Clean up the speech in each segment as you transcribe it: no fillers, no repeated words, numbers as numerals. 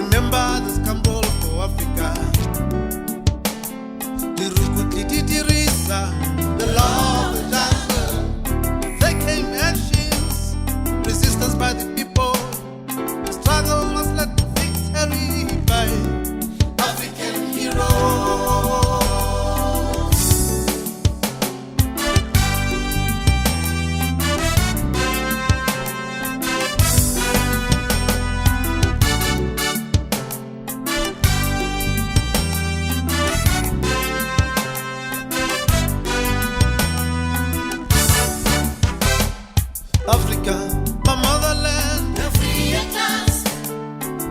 remember the scandal for Africa. The law of the jungle. They came actions, resistance by the people. The struggle must let the victory by African heroes. Africa, my motherland, the free at last.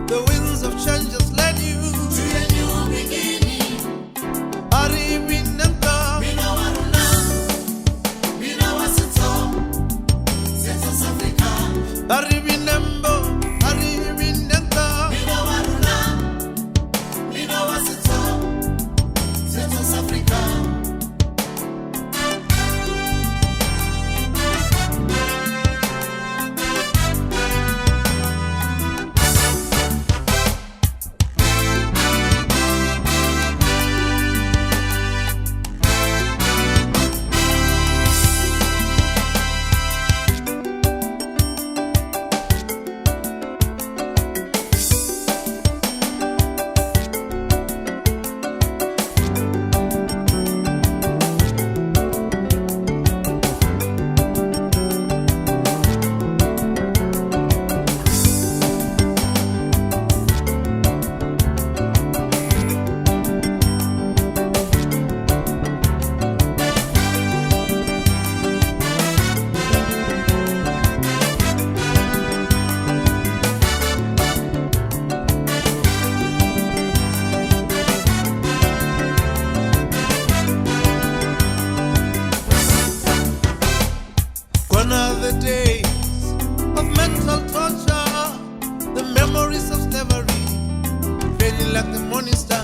The winds of change just led you to a new beginning. Ari Winenta, Mina Waruna, Mina Wasito, South Africa. Ari Winembo, Ari Winenta, Mina Waruna, Mina Wasito, South Africa. The days of mental torture, the memories of slavery, fading like the morning star.